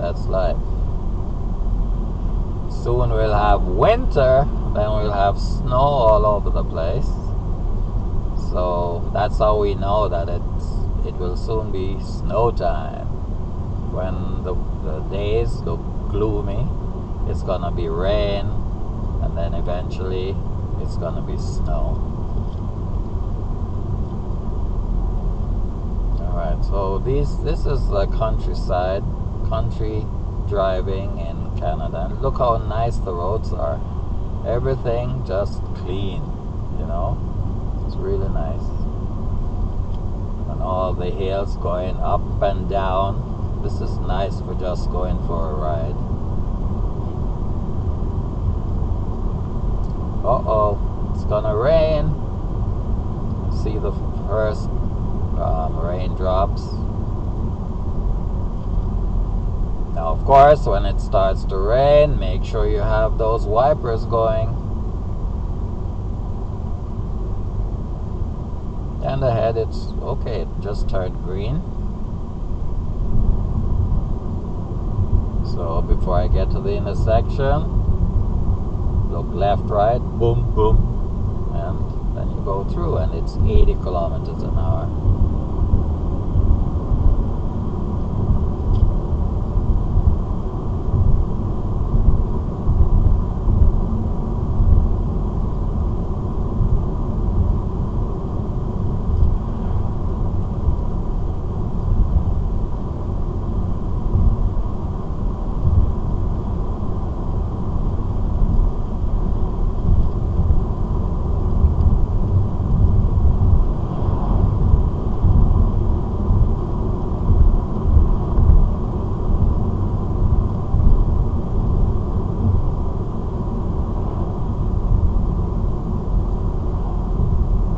That's life. Soon we'll have winter, then we'll have snow all over the place. So that's how we know that it will soon be snow time. When the days look gloomy, it's gonna be rain, and then eventually it's gonna be snow. Alright, so this is the countryside, country driving in Canada. And look how nice the roads are. Everything just clean, you know? It's really nice. And all the hills going up and down. This is nice for just going for a ride. Uh-oh, it's gonna rain. See the first raindrops. Now, of course, when it starts to rain, make sure you have those wipers going. And ahead, it's okay, it just turned green. So before I get to the intersection, look left, right, boom, boom, and then you go through, and it's 80 kilometers an hour.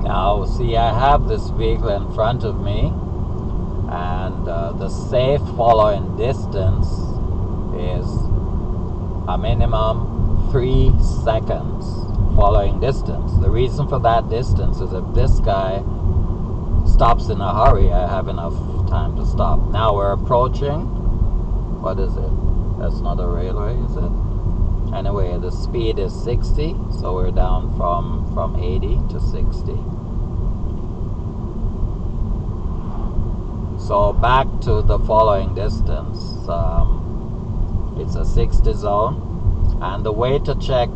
Now, see, I have this vehicle in front of me, and the safe following distance is a minimum 3 seconds following distance. The reason for that distance is if this guy stops in a hurry, I have enough time to stop. Now we're approaching, what is it? That's not a railway, is it? Anyway, the speed is 60, so we're down from 80 to 60. So back to the following distance. It's a 60 zone, and the way to check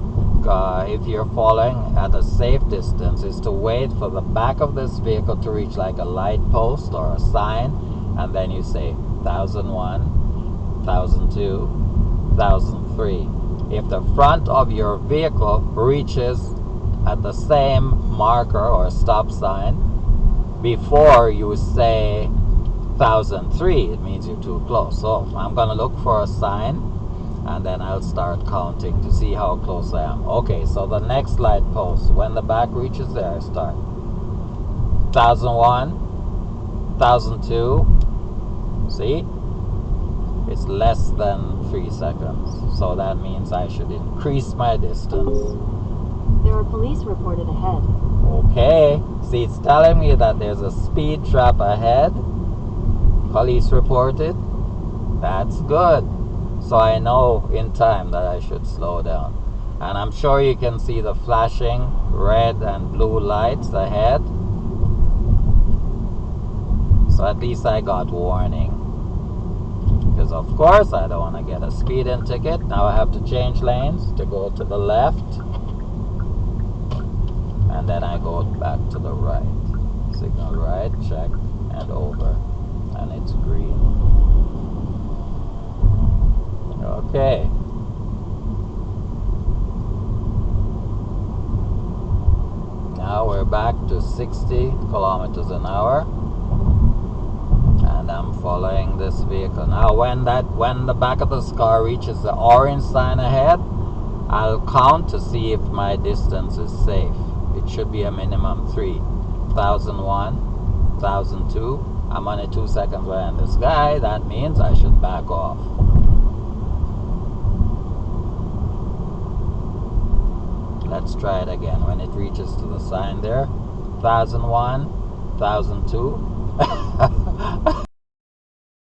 if you're following at a safe distance is to wait for the back of this vehicle to reach like a light post or a sign, and then you say 1001, 1002, 1003. If the front of your vehicle reaches at the same marker or stop sign before you say 1003, it means you're too close. So I'm going to look for a sign, and then I'll start counting to see how close I am. Okay, so the next light post, when the back reaches there, I start 1001, 1002. See? It's less than 3 seconds. So that means I should increase my distance. There are police reported ahead. Okay. See, it's telling me that there's a speed trap ahead. Police reported. That's good. So I know in time that I should slow down. And I'm sure you can see the flashing red and blue lights ahead. So at least I got warning. Because of course I don't want to get a speeding ticket. Now I have to change lanes to go to the left. And then I go back to the right. Signal right, check, and over. And it's green. Okay. Now we're back to 60 kilometers an hour. And I'm following this vehicle. Now when the back of this car reaches the orange sign ahead, I'll count to see if my distance is safe. It should be a minimum 3. 1001, 1002. I'm only 2 seconds behind this guy. That means I should back off. Let's try it again. When it reaches to the sign there, 1001, 1002.